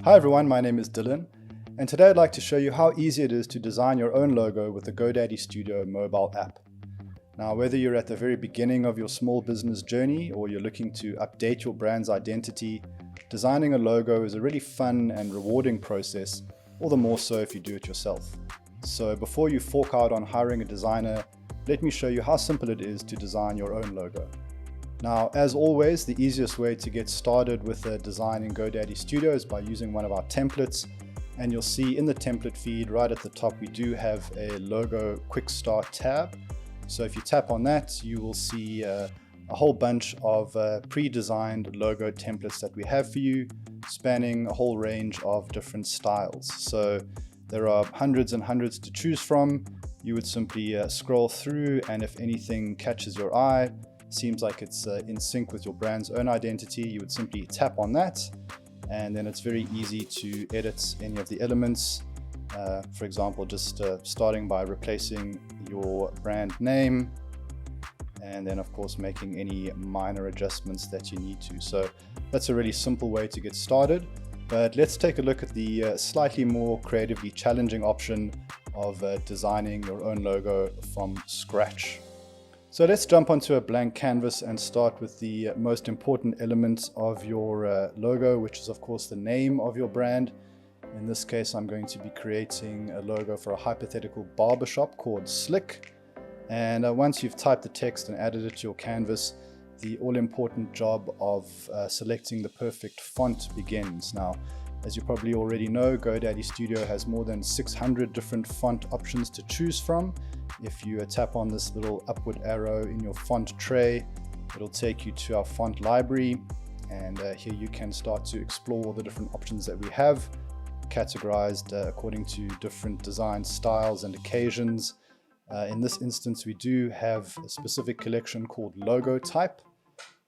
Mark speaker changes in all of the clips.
Speaker 1: Hi everyone, my name is Dylan, and today I'd like to show you how easy it is to design your own logo with the GoDaddy Studio mobile app. Now, whether you're at the very beginning of your small business journey or you're looking to update your brand's identity, designing a logo is a really fun and rewarding process, all the more so if you do it yourself. So before you fork out on hiring a designer, let me show you how simple it is to design your own logo. Now, as always, the easiest way to get started with a design in GoDaddy Studio is by using one of our templates. And you'll see in the template feed right at the top, we do have a logo quick start tab. So if you tap on that, you will see a whole bunch of pre-designed logo templates that we have for you, spanning a whole range of different styles. So there are hundreds and hundreds to choose from. You would simply scroll through, and if anything catches your eye, seems like it's in sync with your brand's own identity, you would simply tap on that, and then it's very easy to edit any of the elements. For example, just starting by replacing your brand name, and then of course making any minor adjustments that you need to. So that's a really simple way to get started. But let's take a look at the slightly more creatively challenging option of designing your own logo from scratch. So let's jump onto a blank canvas and start with the most important element of your logo, which is of course the name of your brand. In this case, I'm going to be creating a logo for a hypothetical barbershop called Slick. And once you've typed the text and added it to your canvas, the all-important job of selecting the perfect font begins. Now, as you probably already know, GoDaddy Studio has more than 600 different font options to choose from. If you tap on this little upward arrow in your font tray, it'll take you to our font library, and here you can start to explore all the different options that we have, categorized according to different design styles and occasions. In this instance, we do have a specific collection called Logo Type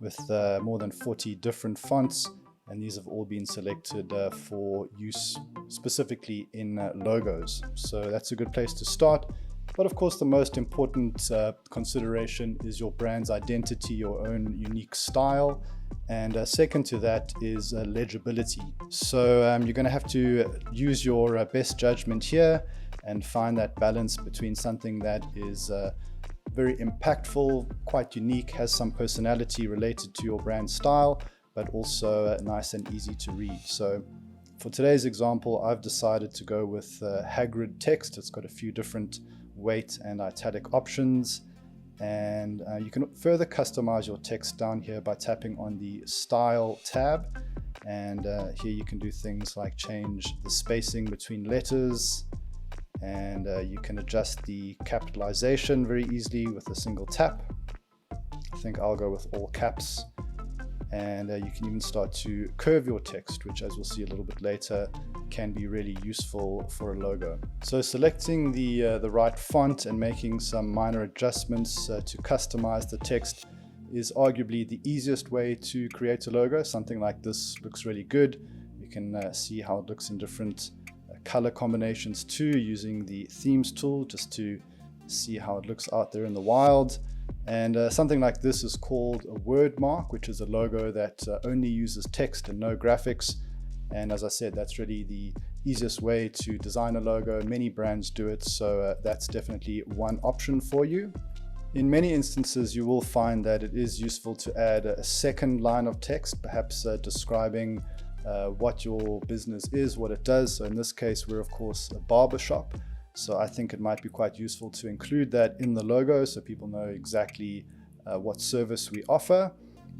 Speaker 1: with more than 40 different fonts, and these have all been selected for use specifically in logos. So that's a good place to start. But of course, the most important consideration is your brand's identity, your own unique style. And second to that is legibility. So you're going to have to use your best judgment here and find that balance between something that is very impactful, quite unique, has some personality related to your brand style, but also nice and easy to read. So for today's example, I've decided to go with Hagrid text. It's got a few different weight and italic options, and you can further customize your text down here by tapping on the Style tab. And here you can do things like change the spacing between letters, and you can adjust the capitalization very easily with a single tap. I think I'll go with all caps. And you can even start to curve your text, which, as we'll see a little bit later, can be really useful for a logo. So selecting the right font and making some minor adjustments to customize the text is arguably the easiest way to create a logo. Something like this looks really good. You can see how it looks in different color combinations too, using the themes tool just to see how it looks out there in the wild. And something like this is called a wordmark, which is a logo that only uses text and no graphics. And as I said, that's really the easiest way to design a logo. Many brands do it, so that's definitely one option for you. In many instances, you will find that it is useful to add a second line of text, perhaps describing what your business is, what it does. So in this case, we're of course a barbershop. So I think it might be quite useful to include that in the logo so people know exactly what service we offer.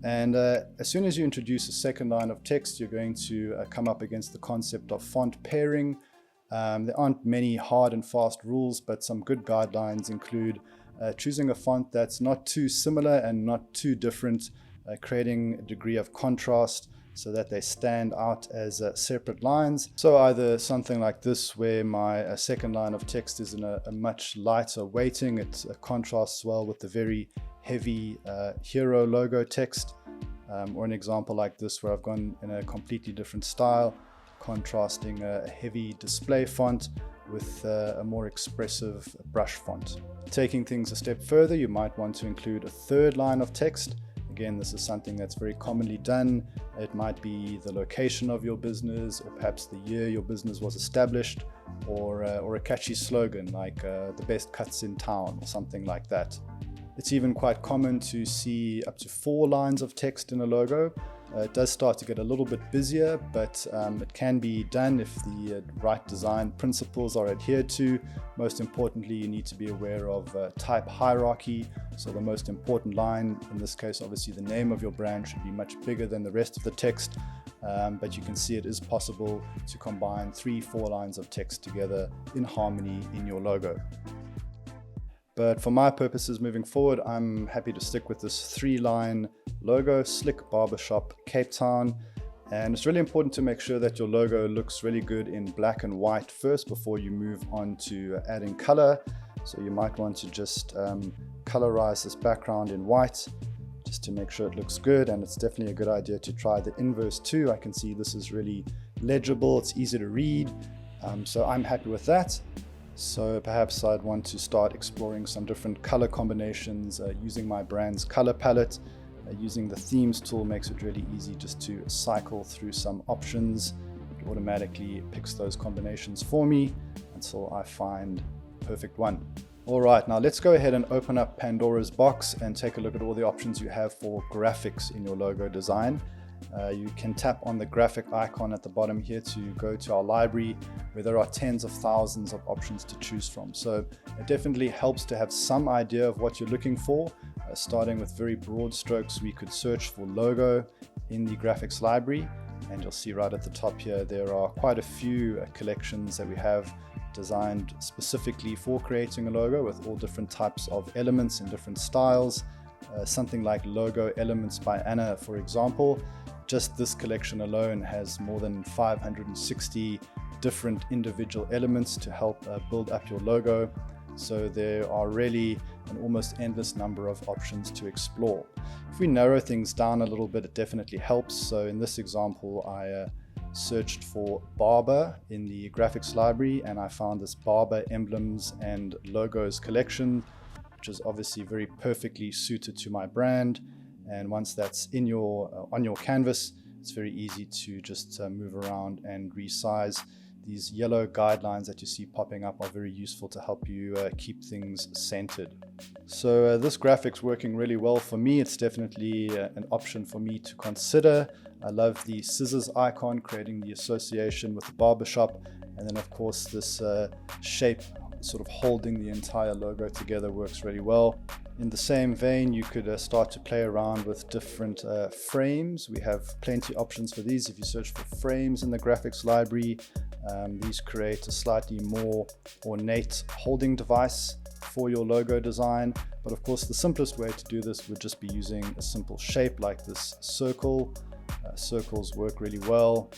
Speaker 1: And as soon as you introduce a second line of text, you're going to come up against the concept of font pairing. There aren't many hard and fast rules, but some good guidelines include choosing a font that's not too similar and not too different, creating a degree of contrast so that they stand out as separate lines. So either something like this, where my second line of text is in a much lighter weighting, it contrasts well with the very heavy hero logo text, or an example like this where I've gone in a completely different style, contrasting a heavy display font with a more expressive brush font. Taking things a step further, you might want to include a third line of text. Again, this is something that's very commonly done. It might be the location of your business, or perhaps the year your business was established, or a catchy slogan like the best cuts in town or something like that. It's even quite common to see up to 4 lines of text in a logo. It does start to get a little bit busier, but it can be done if the right design principles are adhered to. Most importantly, you need to be aware of type hierarchy. So the most important line, in this case obviously the name of your brand, should be much bigger than the rest of the text. But you can see it is possible to combine 3-4 lines of text together in harmony in your logo. But for my purposes moving forward, I'm happy to stick with this 3-line logo, Slick Barbershop, Cape Town. And it's really important to make sure that your logo looks really good in black and white first before you move on to adding color. So you might want to just colorize this background in white just to make sure it looks good. And it's definitely a good idea to try the inverse too. I can see this is really legible, it's easy to read. So I'm happy with that. So perhaps I'd want to start exploring some different color combinations using my brand's color palette. Using the themes tool makes it really easy just to cycle through some options. It automatically picks those combinations for me until I find the perfect one. All right, now let's go ahead and open up Pandora's box and take a look at all the options you have for graphics in your logo design. You can tap on the graphic icon at the bottom here to go to our library where there are tens of thousands of options to choose from. So it definitely helps to have some idea of what you're looking for. Starting with very broad strokes, we could search for logo in the graphics library, and you'll see right at the top here there are quite a few collections that we have designed specifically for creating a logo with all different types of elements in different styles. Something like Logo Elements by Anna, for example. Just this collection alone has more than 560 different individual elements to help build up your logo. So there are really an almost endless number of options to explore. If we narrow things down a little bit, it definitely helps. So in this example, I searched for barber in the graphics library, and I found this barber emblems and logos collection, which is obviously very perfectly suited to my brand. And once that's in your on your canvas, it's very easy to just move around and resize. These yellow guidelines that you see popping up are very useful to help you keep things centered. So this graphic's working really well for me. It's definitely an option for me to consider. I love the scissors icon, creating the association with the barbershop. And then of course this shape sort of holding the entire logo together works really well. In the same vein, you could start to play around with different frames. We have plenty of options for these. If you search for frames in the graphics library, these create a slightly more ornate holding device for your logo design. But of course, the simplest way to do this would just be using a simple shape like this circle. Circles work really well.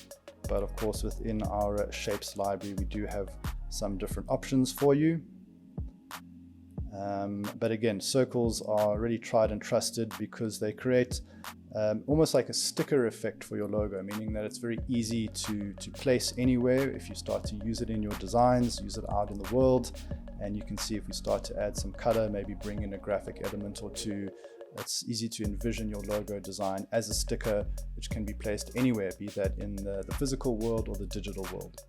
Speaker 1: But of course, within our shapes library, we do have some different options for you. But again, circles are really tried and trusted because they create almost like a sticker effect for your logo, meaning that it's very easy to place anywhere. If you start to use it in your designs, use it out in the world, and you can see if we start to add some color, maybe bring in a graphic element or two, it's easy to envision your logo design as a sticker, which can be placed anywhere, be that in the physical world or the digital world.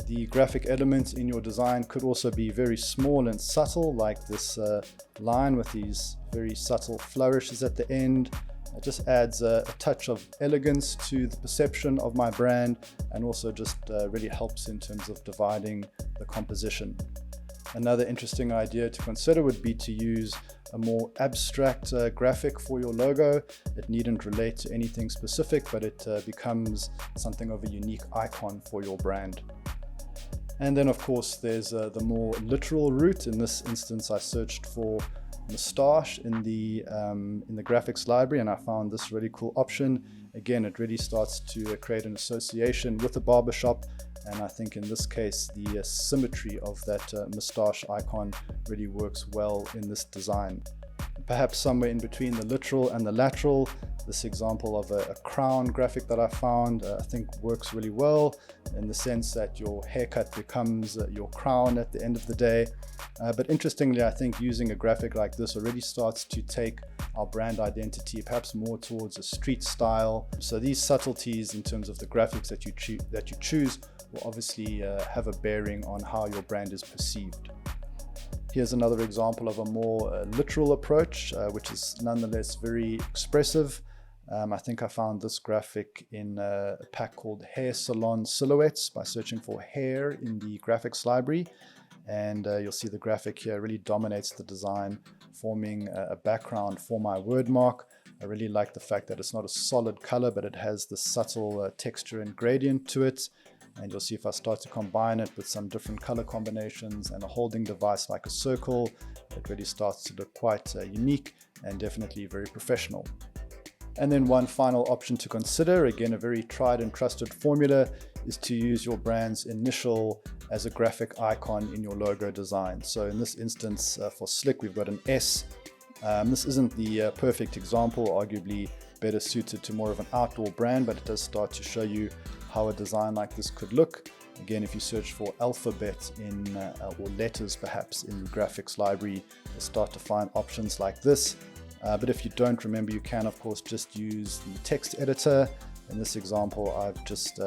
Speaker 1: The graphic elements in your design could also be very small and subtle, like this line with these very subtle flourishes at the end. It just adds a touch of elegance to the perception of my brand, and also just really helps in terms of dividing the composition. Another interesting idea to consider would be to use a more abstract graphic for your logo. It needn't relate to anything specific, but it becomes something of a unique icon for your brand. And then of course there's the more literal route. In this instance I searched for moustache in the graphics library, and I found this really cool option. Again, it really starts to create an association with the barbershop, and I think in this case the symmetry of that moustache icon really works well in this design. perhaps somewhere in between the literal and the lateral. This example of a crown graphic that I found I think works really well in the sense that your haircut becomes your crown at the end of the day. But interestingly, I think using a graphic like this already starts to take our brand identity perhaps more towards a street style. So these subtleties in terms of the graphics that you choose will obviously have a bearing on how your brand is perceived. Here's another example of a more literal approach, which is nonetheless very expressive. I think I found this graphic in a pack called Hair Salon Silhouettes by searching for hair in the graphics library. And you'll see the graphic here really dominates the design, forming a background for my word mark. I really like the fact that it's not a solid color, but it has the subtle texture and gradient to it. And you'll see if I start to combine it with some different color combinations and a holding device like a circle, it really starts to look quite unique and definitely very professional. And then one final option to consider, again a very tried and trusted formula, is to use your brand's initial as a graphic icon in your logo design. So in this instance for Slick we've got an S. This isn't the perfect example, arguably better suited to more of an outdoor brand, but it does start to show you how a design like this could look. Again, if you search for alphabet or letters perhaps in the graphics library, you'll start to find options like this. But if you don't, remember you can of course just use the text editor. In this example I've just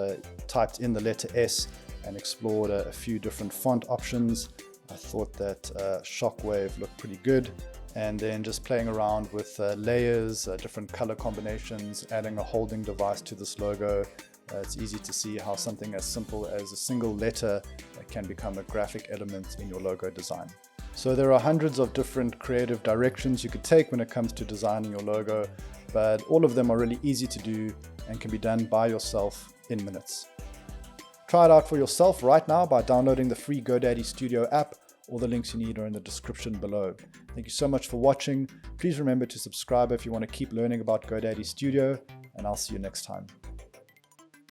Speaker 1: typed in the letter S and explored a few different font options. I thought that Shockwave looked pretty good, and then just playing around with layers, different color combinations, adding a holding device to this logo. It's easy to see how something as simple as a single letter can become a graphic element in your logo design. So there are hundreds of different creative directions you could take when it comes to designing your logo, but all of them are really easy to do and can be done by yourself in minutes. Try it out for yourself right now by downloading the free GoDaddy Studio app. All the links you need are in the description below. Thank you so much for watching. Please remember to subscribe if you want to keep learning about GoDaddy Studio, and I'll see you next time.